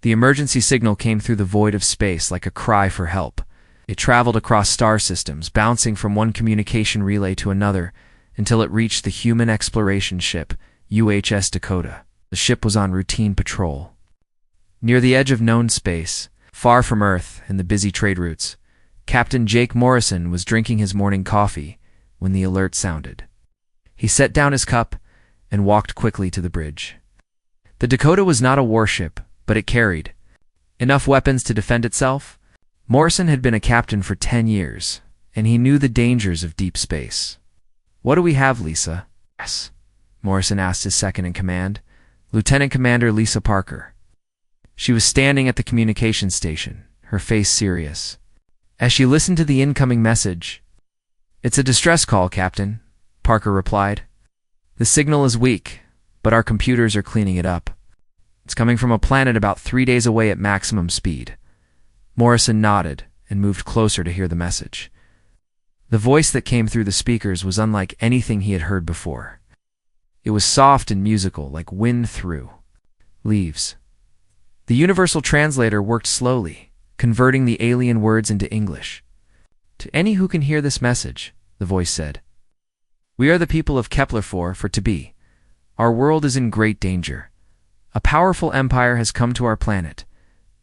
The emergency signal came through the void of space like a cry for help. It traveled across star systems, bouncing from one communication relay to another until it reached the human exploration ship, UHS Dakota. The ship was on routine patrol. Near the edge of known space, far from Earth and the busy trade routes, Captain Jake Morrison was drinking his morning coffee when the alert sounded. He set down his cup and walked quickly to the bridge. The Dakota was not a warship, but it carried enough weapons to defend itself. Morrison had been a captain for 10 years, and he knew the dangers of deep space. "What do we have, Lisa?" "Yes," Morrison asked his second-in-command, Lieutenant Commander Lisa Parker. She was standing at the communications station, her face serious. As she listened to the incoming message, "It's a distress call, Captain," Parker replied. "The signal is weak, but our computers are cleaning it up. It's coming from a planet about 3 days away at maximum speed." Morrison nodded and moved closer to hear the message. The voice that came through the speakers was unlike anything he had heard before. It was soft and musical, like wind through leaves. The universal translator worked slowly, converting the alien words into English. "To any who can hear this message," the voice said, "we are the people of Kepler-4 for to be. Our world is in great danger. A powerful empire has come to our planet.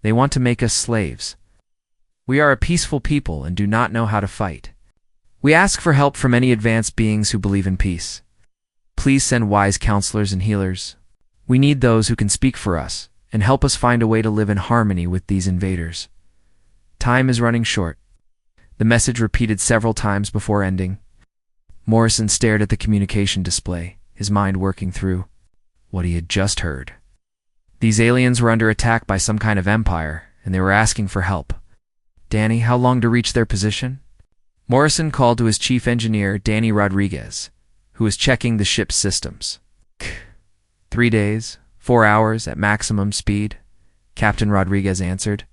They want to make us slaves. We are a peaceful people and do not know how to fight. We ask for help from any advanced beings who believe in peace. Please send wise counselors and healers. We need those who can speak for us and help us find a way to live in harmony with these invaders. Time is running short." The message repeated several times before ending. Morrison stared at the communication display, his mind working through what he had just heard. These aliens were under attack by some kind of empire, and they were asking for help. "Danny, how long to reach their position?" Morrison called to his chief engineer, Danny Rodriguez, who was checking the ship's systems. 3 days, 4 hours at maximum speed," Captain Rodriguez answered.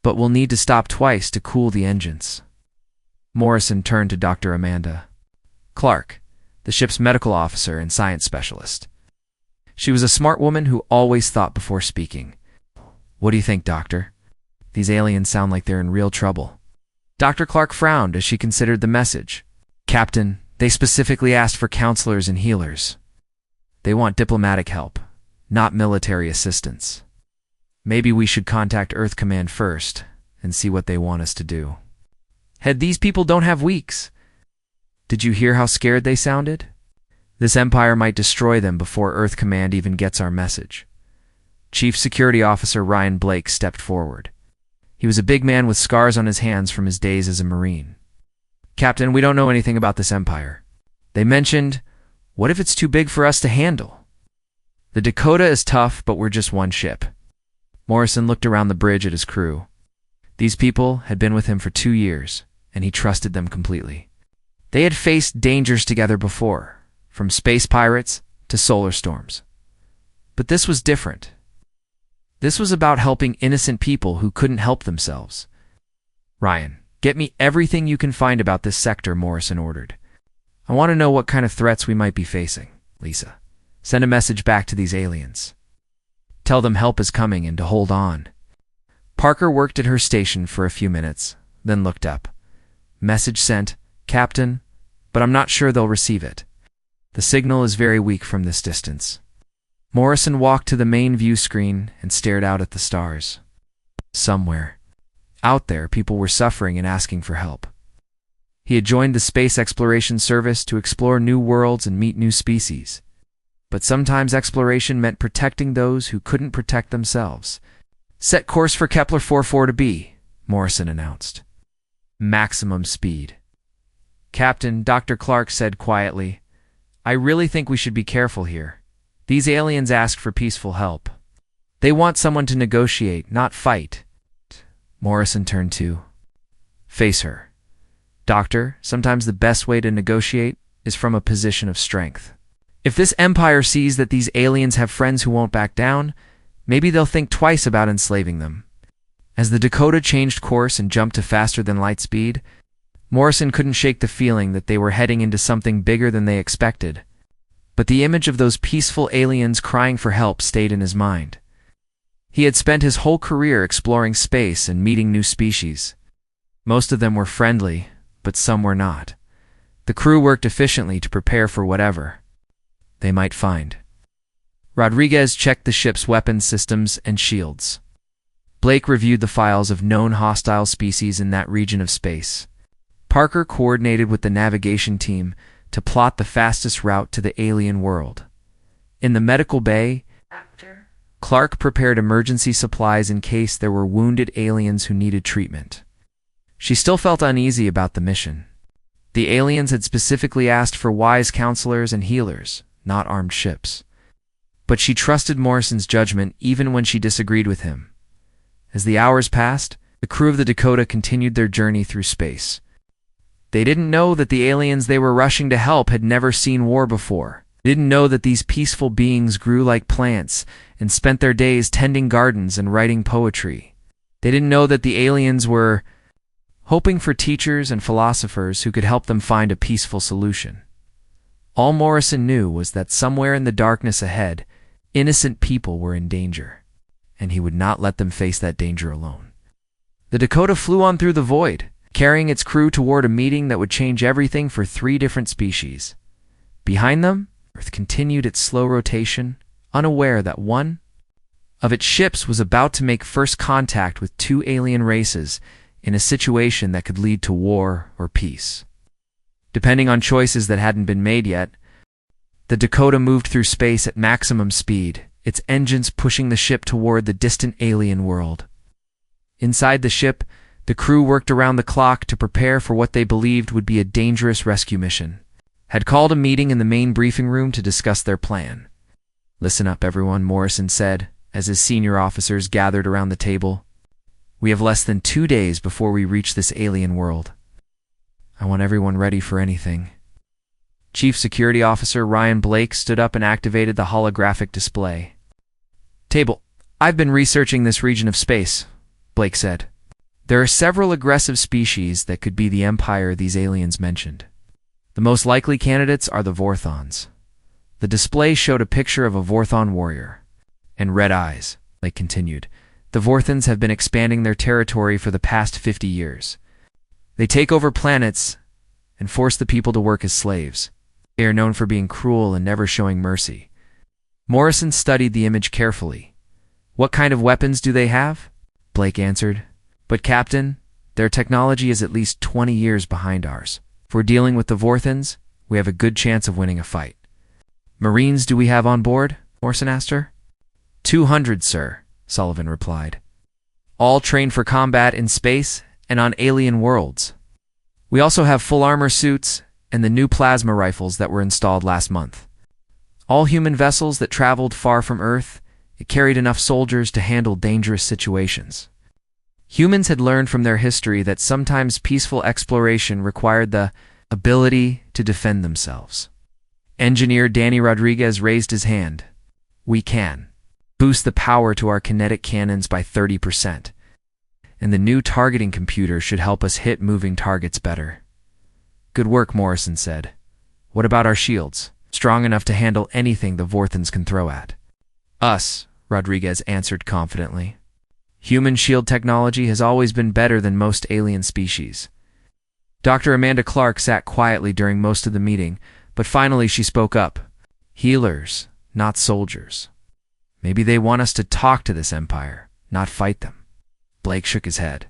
"But we'll need to stop twice to cool the engines." Morrison turned to Dr. Amanda Clark, the ship's medical officer and science specialist. She was a smart woman who always thought before speaking. "What do you think, Doctor? These aliens sound like they're in real trouble." Dr. Clark frowned as she considered the message. "Captain, they specifically asked for counselors and healers. They want diplomatic help, not military assistance. Maybe we should contact Earth Command first and see what they want us to do." "Head, these people don't have weeks. Did you hear how scared they sounded? This empire might destroy them before Earth Command even gets our message." Chief Security Officer Ryan Blake stepped forward. He was a big man with scars on his hands from his days as a Marine. "Captain, we don't know anything about this empire. They mentioned, what if it's too big for us to handle? The Dakota is tough, but we're just one ship." Morrison looked around the bridge at his crew. These people had been with him for 2 years, and he trusted them completely. They had faced dangers together before, from space pirates to solar storms. But this was different. This was about helping innocent people who couldn't help themselves. "Ryan, get me everything you can find about this sector," Morrison ordered. "I want to know what kind of threats we might be facing." "Lisa, send a message back to these aliens. Tell them help is coming and to hold on." Parker worked at her station for a few minutes, then looked up. "Message sent, Captain, but I'm not sure they'll receive it. The signal is very weak from this distance." Morrison walked to the main view screen and stared out at the stars. Somewhere out there, people were suffering and asking for help. He had joined the Space Exploration Service to explore new worlds and meet new species. But sometimes exploration meant protecting those who couldn't protect themselves. "Set course for Kepler-4 to be," Morrison announced. "Maximum speed." "Captain," Dr. Clark said quietly, "I really think we should be careful here. These aliens ask for peaceful help. They want someone to negotiate, not fight." Morrison turned to face her. "Doctor, sometimes the best way to negotiate is from a position of strength. If this empire sees that these aliens have friends who won't back down, maybe they'll think twice about enslaving them." As the Dakota changed course and jumped to faster than light speed, Morrison couldn't shake the feeling that they were heading into something bigger than they expected. But the image of those peaceful aliens crying for help stayed in his mind. He had spent his whole career exploring space and meeting new species. Most of them were friendly, but some were not. The crew worked efficiently to prepare for whatever they might find. Rodriguez checked the ship's weapons systems and shields. Blake reviewed the files of known hostile species in that region of space. Parker coordinated with the navigation team to plot the fastest route to the alien world. In the medical bay, Clark prepared emergency supplies in case there were wounded aliens who needed treatment. She still felt uneasy about the mission. The aliens had specifically asked for wise counselors and healers, not armed ships. But she trusted Morrison's judgment even when she disagreed with him. As the hours passed, the crew of the Dakota continued their journey through space. They didn't know that the aliens they were rushing to help had never seen war before. They didn't know that these peaceful beings grew like plants and spent their days tending gardens and writing poetry. They didn't know that the aliens were hoping for teachers and philosophers who could help them find a peaceful solution. All Morrison knew was that somewhere in the darkness ahead, innocent people were in danger, and he would not let them face that danger alone. The Dakota flew on through the void, carrying its crew toward a meeting that would change everything for 3 different species. Behind them, Earth continued its slow rotation, unaware that one of its ships was about to make first contact with 2 alien races in a situation that could lead to war or peace. Depending on choices that hadn't been made yet, the Dakota moved through space at maximum speed, its engines pushing the ship toward the distant alien world. Inside the ship, the crew worked around the clock to prepare for what they believed would be a dangerous rescue mission. Had called a meeting in the main briefing room to discuss their plan. "Listen up, everyone," Morrison said, as his senior officers gathered around the table. "We have less than 2 days before we reach this alien world. I want everyone ready for anything." Chief Security Officer Ryan Blake stood up and activated the holographic display. "Table, I've been researching this region of space," Blake said. "There are several aggressive species that could be the empire these aliens mentioned. The most likely candidates are the Vorthons." The display showed a picture of a Vorthon warrior. "And red eyes," Blake continued. "The Vorthons have been expanding their territory for the past 50 years. They take over planets and force the people to work as slaves. They are known for being cruel and never showing mercy." Morrison studied the image carefully. "What kind of weapons do they have?" Blake answered. "But Captain, their technology is at least 20 years behind ours. If we're dealing with the Vorthons, we have a good chance of winning a fight." "Marines do we have on board?" Morrison asked her. 200, sir," Sullivan replied. "All trained for combat in space and on alien worlds. We also have full armor suits and the new plasma rifles that were installed last month. All human vessels that traveled far from Earth, it carried enough soldiers to handle dangerous situations." Humans had learned from their history that sometimes peaceful exploration required the ability to defend themselves. Engineer Danny Rodriguez raised his hand. "We can boost the power to our kinetic cannons by 30%. And the new targeting computer should help us hit moving targets better." "Good work," Morrison said. "What about our shields? Strong enough to handle anything the Vorthons can throw at?" "Us," Rodriguez answered confidently. "Human shield technology has always been better than most alien species." Dr. Amanda Clark sat quietly during most of the meeting, but finally she spoke up. "Healers, not soldiers. Maybe they want us to talk to this empire, not fight them." Blake shook his head.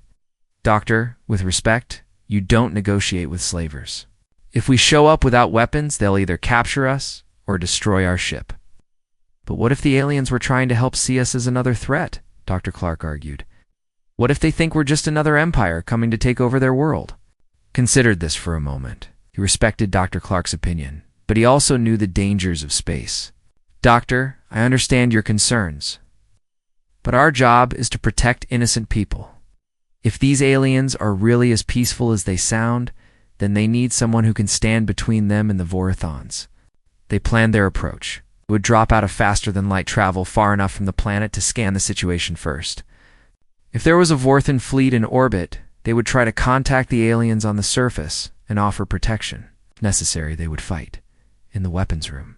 "Doctor, with respect, you don't negotiate with slavers. If we show up without weapons, they'll either capture us or destroy our ship." "But what if the aliens were trying to help see us as another threat?" Dr. Clark argued. "What if they think we're just another empire coming to take over their world?" Considered this for a moment. He respected Dr. Clark's opinion, but he also knew the dangers of space. "Doctor, I understand your concerns, but our job is to protect innocent people. If these aliens are really as peaceful as they sound, then they need someone who can stand between them and the Vorthons." They planned their approach. It would drop out of faster-than-light travel far enough from the planet to scan the situation first. If there was a Vorthon fleet in orbit, they would try to contact the aliens on the surface and offer protection. If necessary, they would fight in the weapons room.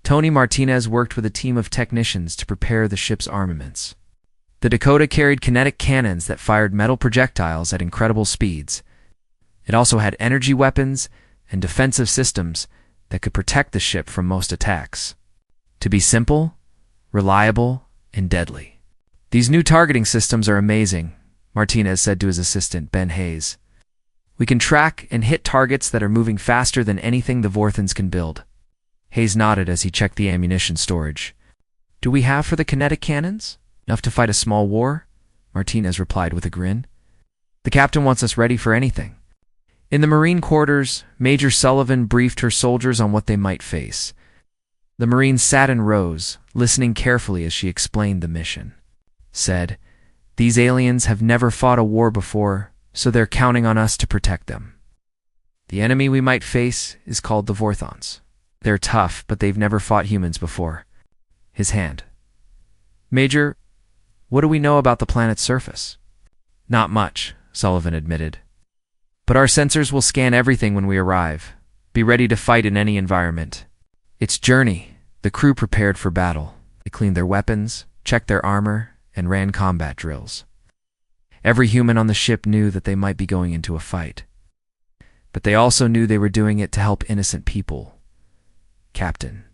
Tony Martinez worked with a team of technicians to prepare the ship's armaments. The Dakota carried kinetic cannons that fired metal projectiles at incredible speeds. It also had energy weapons and defensive systems that could protect the ship from most attacks. To be simple, reliable, and deadly. "These new targeting systems are amazing," Martinez said to his assistant, Ben Hayes. "We can track and hit targets that are moving faster than anything the Vorthons can build." Hayes nodded as he checked the ammunition storage. "Do we have for the kinetic cannons? Enough to fight a small war?" Martinez replied with a grin. "The captain wants us ready for anything." In the Marine quarters, Major Sullivan briefed her soldiers on what they might face. The Marines sat in rows, listening carefully as she explained the mission. Said, "These aliens have never fought a war before, so they're counting on us to protect them. The enemy we might face is called the Vorthons. They're tough, but they've never fought humans before." His hand. "Major, what do we know about the planet's surface?" "Not much," Sullivan admitted. "But our sensors will scan everything when we arrive. Be ready to fight in any environment." Its journey, the crew prepared for battle. They cleaned their weapons, checked their armor, and ran combat drills. Every human on the ship knew that they might be going into a fight. But they also knew they were doing it to help innocent people. Captain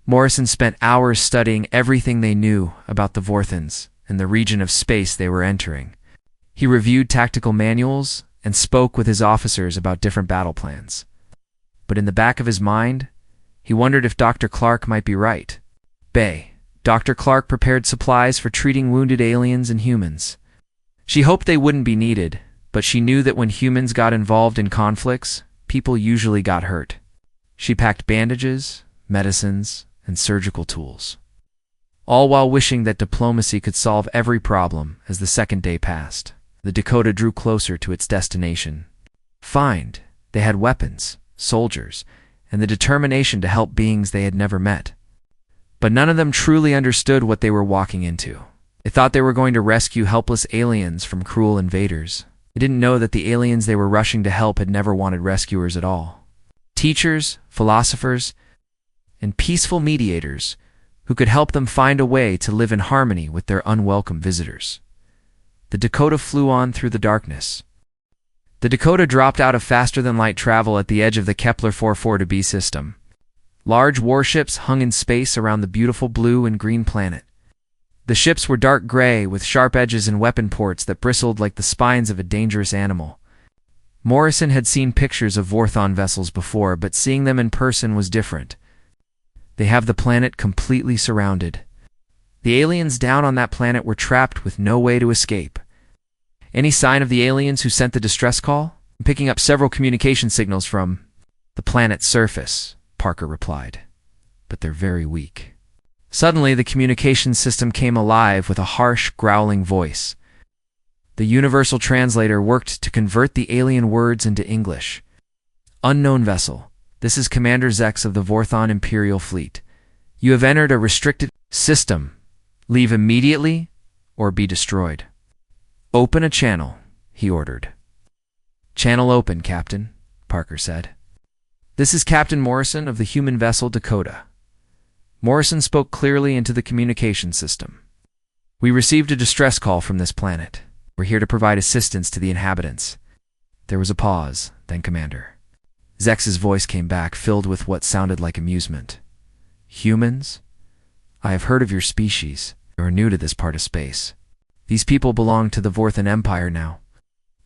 Morrison spent hours studying everything they knew about the Vorthons and the region of space they were entering. He reviewed tactical manuals and spoke with his officers about different battle plans. But in the back of his mind, he wondered if Dr. Clark might be right. Dr. Clark prepared supplies for treating wounded aliens and humans. She hoped they wouldn't be needed, but she knew that when humans got involved in conflicts, people usually got hurt. She packed bandages, medicines, and surgical tools, all while wishing that diplomacy could solve every problem. As the second day passed, the Dakota drew closer to its destination. They had weapons, soldiers, and the determination to help beings they had never met. But none of them truly understood what they were walking into. They thought they were going to rescue helpless aliens from cruel invaders. They didn't know that the aliens they were rushing to help had never wanted rescuers at all. Teachers, philosophers, and peaceful mediators who could help them find a way to live in harmony with their unwelcome visitors. The Dakota flew on through the darkness. The Dakota dropped out of faster-than-light travel at the edge of the Kepler 442b system. Large warships hung in space around the beautiful blue and green planet. The ships were dark gray with sharp edges and weapon ports that bristled like the spines of a dangerous animal. Morrison had seen pictures of Vorthon vessels before, but seeing them in person was different. They have the planet completely surrounded. The aliens down on that planet were trapped with no way to escape. "Any sign of the aliens who sent the distress call?" "I'm picking up several communication signals from the planet's surface," Parker replied. "But they're very weak." Suddenly, the communication system came alive with a harsh, growling voice. The universal translator worked to convert the alien words into English. "Unknown vessel. This is Commander Zex of the Vorthon Imperial Fleet. You have entered a restricted system. Leave immediately or be destroyed." "Open a channel," he ordered. "Channel open, Captain," Parker said. "This is Captain Morrison of the human vessel Dakota." Morrison spoke clearly into the communication system. "We received a distress call from this planet. We're here to provide assistance to the inhabitants." There was a pause, then Commander Zex's voice came back, filled with what sounded like amusement. "Humans? I have heard of your species. You are new to this part of space. These people belong to the Vorthon Empire now.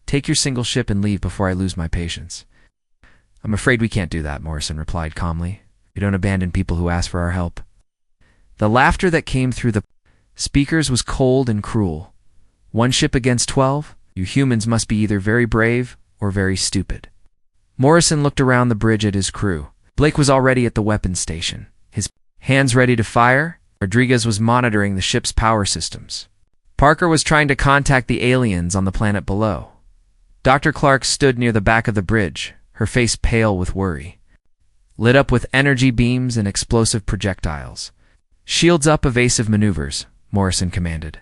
Take your single ship and leave before I lose my patience." "I'm afraid we can't do that," Morrison replied calmly. "We don't abandon people who ask for our help." The laughter that came through the speakers was cold and cruel. "One ship against 12? You humans must be either very brave or very stupid." Morrison looked around the bridge at his crew. Blake was already at the weapons station, his hands ready to fire. Rodriguez was monitoring the ship's power systems. Parker was trying to contact the aliens on the planet below. Dr. Clark stood near the back of the bridge, her face pale with worry. Lit up with energy beams and explosive projectiles. "Shields up, evasive maneuvers," Morrison commanded.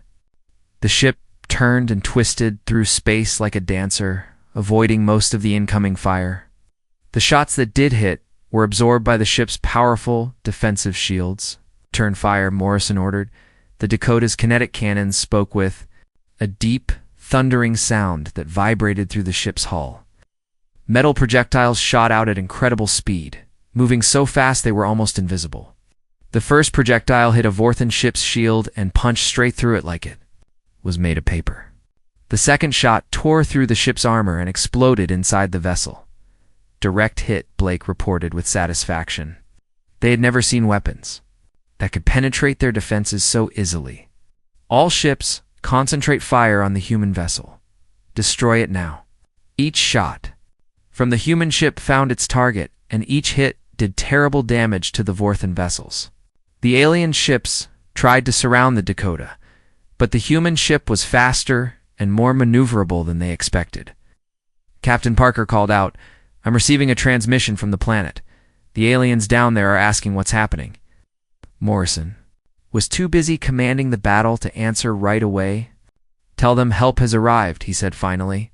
The ship turned and twisted through space like a dancer, avoiding most of the incoming fire. The shots that did hit were absorbed by the ship's powerful defensive shields. "Turn fire," Morrison ordered. The Dakota's kinetic cannons spoke with a deep, thundering sound that vibrated through the ship's hull. Metal projectiles shot out at incredible speed, moving so fast they were almost invisible. The first projectile hit a Vorthan ship's shield and punched straight through it like it was made of paper. The second shot tore through the ship's armor and exploded inside the vessel. Direct hit, Blake reported with satisfaction. They had never seen weapons that could penetrate their defenses so easily. All ships, concentrate fire on the human vessel. Destroy it now. Each shot from the human ship found its target, and each hit did terrible damage to the Vorthan vessels. The alien ships tried to surround the Dakota, but the human ship was faster and more maneuverable than they expected. Captain Parker called out, "I'm receiving a transmission from the planet. The aliens down there are asking what's happening." Morrison was too busy commanding the battle to answer right away. "Tell them help has arrived," he said finally.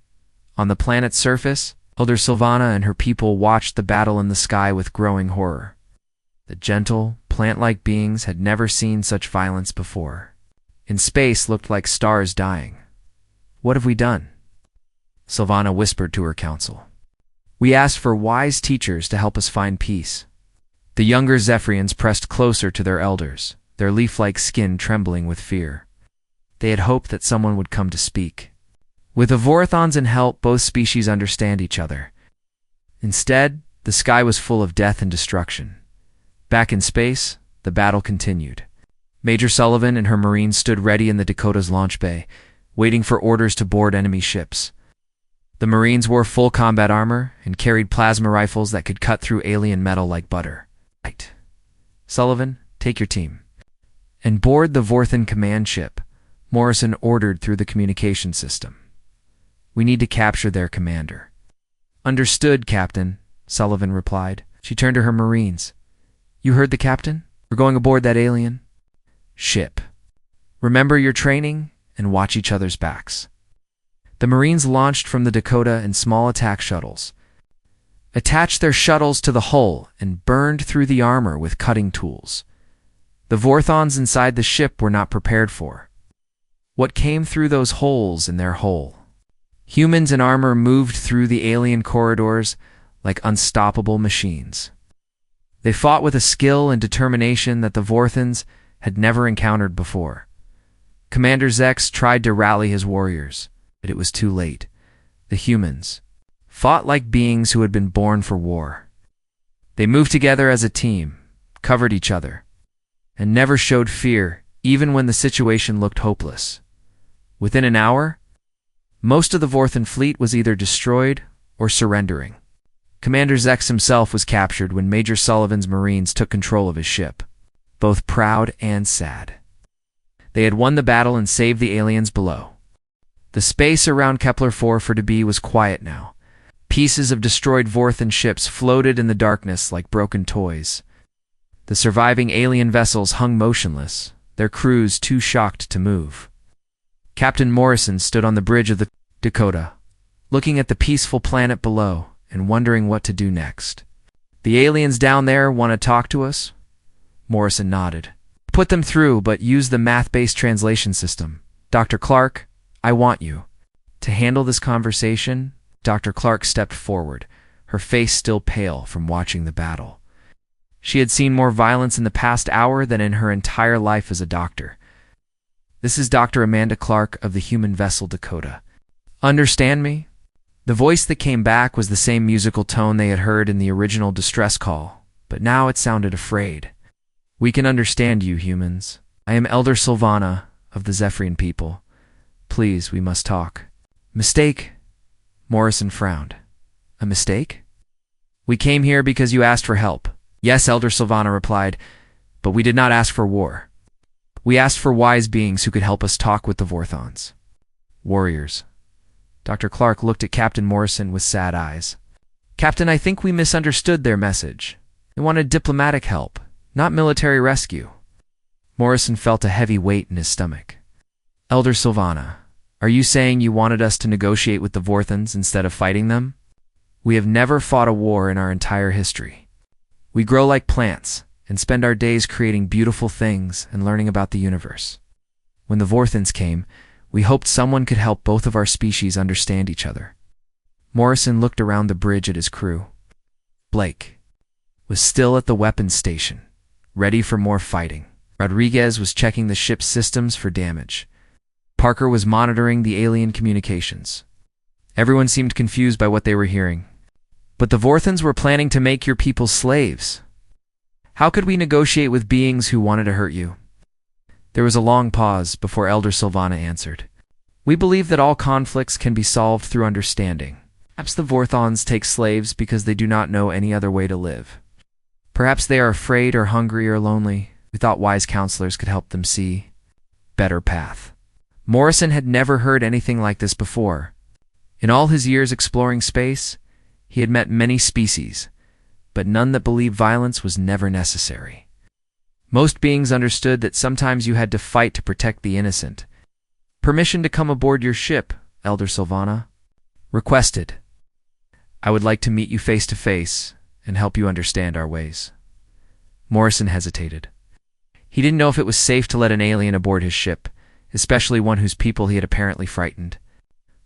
On the planet's surface, Elder Sylvana and her people watched the battle in the sky with growing horror. The gentle, plant-like beings had never seen such violence before. In space looked like stars dying. "What have we done?" Sylvana whispered to her council. "We asked for wise teachers to help us find peace." The younger Zephyrians pressed closer to their elders, their leaf-like skin trembling with fear. They had hoped that someone would come to speak. With the Vorthons in help, both species understand each other. Instead, the sky was full of death and destruction. Back in space, the battle continued. Major Sullivan and her Marines stood ready in the Dakota's launch bay, waiting for orders to board enemy ships. The Marines wore full combat armor and carried plasma rifles that could cut through alien metal like butter. "Right. Sullivan, take your team and board the Vorthan command ship," Morrison ordered through the communication system. "We need to capture their commander." "Understood, Captain," Sullivan replied. She turned to her Marines. "You heard the captain? We're going aboard that alien ship. Remember your training and watch each other's backs." The Marines launched from the Dakota in small attack shuttles, attached their shuttles to the hull, and burned through the armor with cutting tools. The Vorthons inside the ship were not prepared for what came through those holes in their hull. Humans in armor moved through the alien corridors like unstoppable machines. They fought with a skill and determination that the Vorthans had never encountered before. Commander Zex tried to rally his warriors, but it was too late. The humans fought like beings who had been born for war. They moved together as a team, covered each other, and never showed fear, even when the situation looked hopeless. Within an hour, most of the Vorthan fleet was either destroyed or surrendering. Commander Zex himself was captured when Major Sullivan's Marines took control of his ship, both proud and sad. They had won the battle and saved the aliens below. The space around Kepler-4 for Debye was quiet now. Pieces of destroyed Vorthan ships floated in the darkness like broken toys. The surviving alien vessels hung motionless, their crews too shocked to move. Captain Morrison stood on the bridge of the Dakota, looking at the peaceful planet below and wondering what to do next. "The aliens down there want to talk to us?" Morrison nodded. "Put them through, but use the math-based translation system. Dr. Clark, I want you to handle this conversation." Dr. Clark stepped forward, her face still pale from watching the battle. She had seen more violence in the past hour than in her entire life as a doctor. "This is Dr. Amanda Clark of the human vessel Dakota. Understand me?" The voice that came back was the same musical tone they had heard in the original distress call, but now it sounded afraid. "We can understand you, humans. I am Elder Sylvana of the Zephyrian people. Please, we must talk." "Mistake?" Morrison frowned. "A mistake?" "We came here because you asked for help." "Yes," Elder Sylvana replied, "but we did not ask for war. We asked for wise beings who could help us talk with the Vorthons." "Warriors." Dr. Clark looked at Captain Morrison with sad eyes. "Captain, I think we misunderstood their message. They wanted diplomatic help, not military rescue." Morrison felt a heavy weight in his stomach. "Elder Sylvana, are you saying you wanted us to negotiate with the Vorthons instead of fighting them? We have never fought a war in our entire history. We grow like plants and spend our days creating beautiful things and learning about the universe. When the Vorthans came, we hoped someone could help both of our species understand each other. Morrison looked around the bridge at his crew. Blake was still at the weapons station, ready for more fighting. Rodriguez was checking the ship's systems for damage. Parker was monitoring the alien communications. Everyone seemed confused by what they were hearing. But the Vorthans were planning to make your people slaves. How could we negotiate with beings who wanted to hurt you? There was a long pause before Elder Sylvana answered. We believe that all conflicts can be solved through understanding. Perhaps the Vorthons take slaves because they do not know any other way to live. Perhaps they are afraid or hungry or lonely. We thought wise counselors could help them see better path. Morrison had never heard anything like this before. In all his years exploring space, he had met many species, but none that believed violence was never necessary. Most beings understood that sometimes you had to fight to protect the innocent. Permission to come aboard your ship, Elder Sylvana. Requested. I would like to meet you face to face and help you understand our ways. Morrison hesitated. He didn't know if it was safe to let an alien aboard his ship, especially one whose people he had apparently frightened.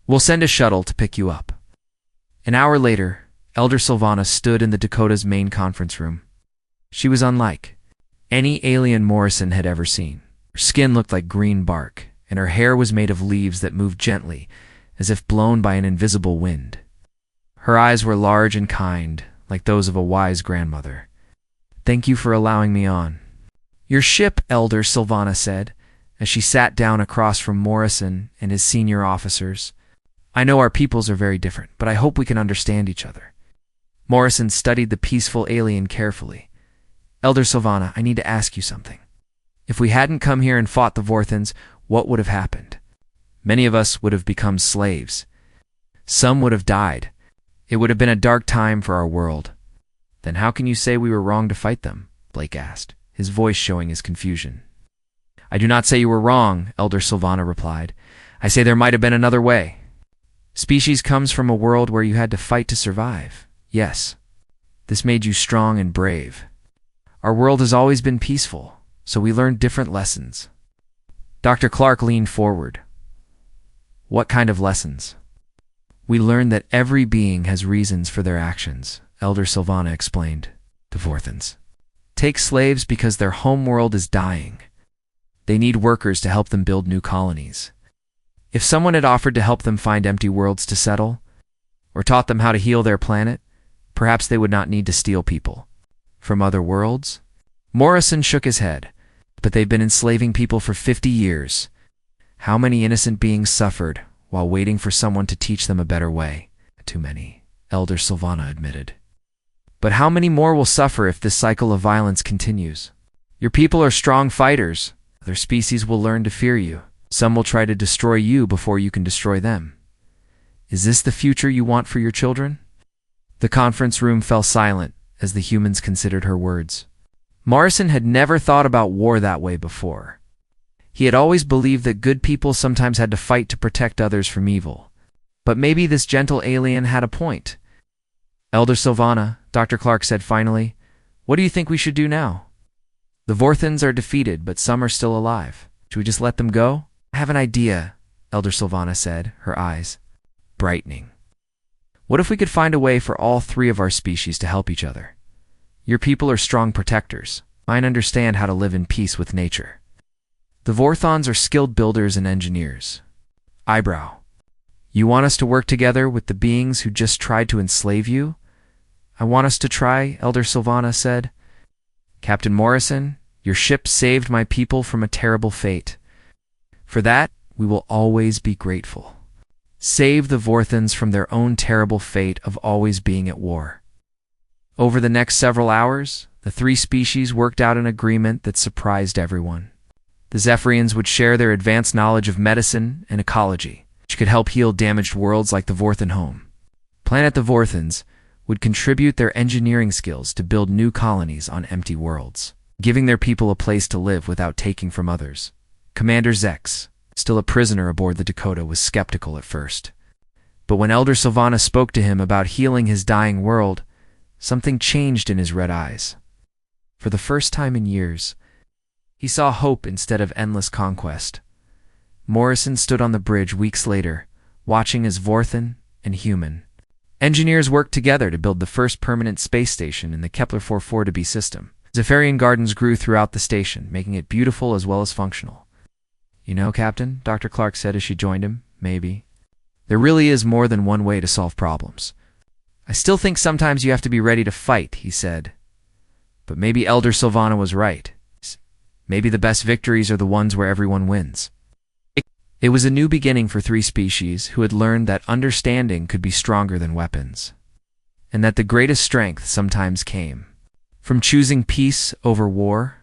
We'll send a shuttle to pick you up. An hour later, Elder Sylvana stood in the Dakota's main conference room. She was unlike any alien Morrison had ever seen. Her skin looked like green bark, and her hair was made of leaves that moved gently, as if blown by an invisible wind. Her eyes were large and kind, like those of a wise grandmother. Thank you for allowing me on. Your ship, Elder Sylvana said, as she sat down across from Morrison and his senior officers. I know our peoples are very different, but I hope we can understand each other. Morrison studied the peaceful alien carefully. Elder Sylvana, I need to ask you something. If we hadn't come here and fought the Vorthans, what would have happened? Many of us would have become slaves. Some would have died. It would have been a dark time for our world. Then how can you say we were wrong to fight them? Blake asked, his voice showing his confusion. I do not say you were wrong, Elder Sylvana replied. I say there might have been another way. Species comes from a world where you had to fight to survive. Yes. This made you strong and brave. Our world has always been peaceful, so we learned different lessons. Dr. Clark leaned forward. What kind of lessons? We learned that every being has reasons for their actions, Elder Sylvana explained to Vorthans. Take slaves because their home world is dying. They need workers to help them build new colonies. If someone had offered to help them find empty worlds to settle, or taught them how to heal their planet, perhaps they would not need to steal people. From other worlds? Morrison shook his head. But they've been enslaving people for 50 years. How many innocent beings suffered while waiting for someone to teach them a better way? Too many, Elder Sylvana admitted. But how many more will suffer if this cycle of violence continues? Your people are strong fighters. Other species will learn to fear you. Some will try to destroy you before you can destroy them. Is this the future you want for your children? The conference room fell silent as the humans considered her words. Morrison had never thought about war that way before. He had always believed that good people sometimes had to fight to protect others from evil. But maybe this gentle alien had a point. Elder Sylvana, Dr. Clark said finally, what do you think we should do now? The Vorthans are defeated, but some are still alive. Should we just let them go? I have an idea, Elder Sylvana said, her eyes brightening. What if we could find a way for all three of our species to help each other? Your people are strong protectors. Mine understand how to live in peace with nature. The Vorthons are skilled builders and engineers. Eyebrow. You want us to work together with the beings who just tried to enslave you? I want us to try, Elder Sylvana said. Captain Morrison, your ship saved my people from a terrible fate. For that, we will always be grateful. Save the Vorthans from their own terrible fate of always being at war. Over the next several hours, the three species worked out an agreement that surprised everyone. The Zephyrians would share their advanced knowledge of medicine and ecology, which could help heal damaged worlds like the Vorthan home. Planet the Vorthans would contribute their engineering skills to build new colonies on empty worlds, giving their people a place to live without taking from others. Commander Zex, still a prisoner aboard the Dakota, was skeptical at first. But when Elder Sylvana spoke to him about healing his dying world, something changed in his red eyes. For the first time in years, he saw hope instead of endless conquest. Morrison stood on the bridge weeks later, watching as Vorthan and human engineers worked together to build the first permanent space station in the Kepler 440b system. Zephyrian gardens grew throughout the station, making it beautiful as well as functional. "You know, Captain," Dr. Clark said as she joined him, "maybe there really is more than one way to solve problems. I still think sometimes you have to be ready to fight," he said. "But maybe Elder Sylvana was right. Maybe the best victories are the ones where everyone wins." It was a new beginning for three species who had learned that understanding could be stronger than weapons, and that the greatest strength sometimes came from choosing peace over war.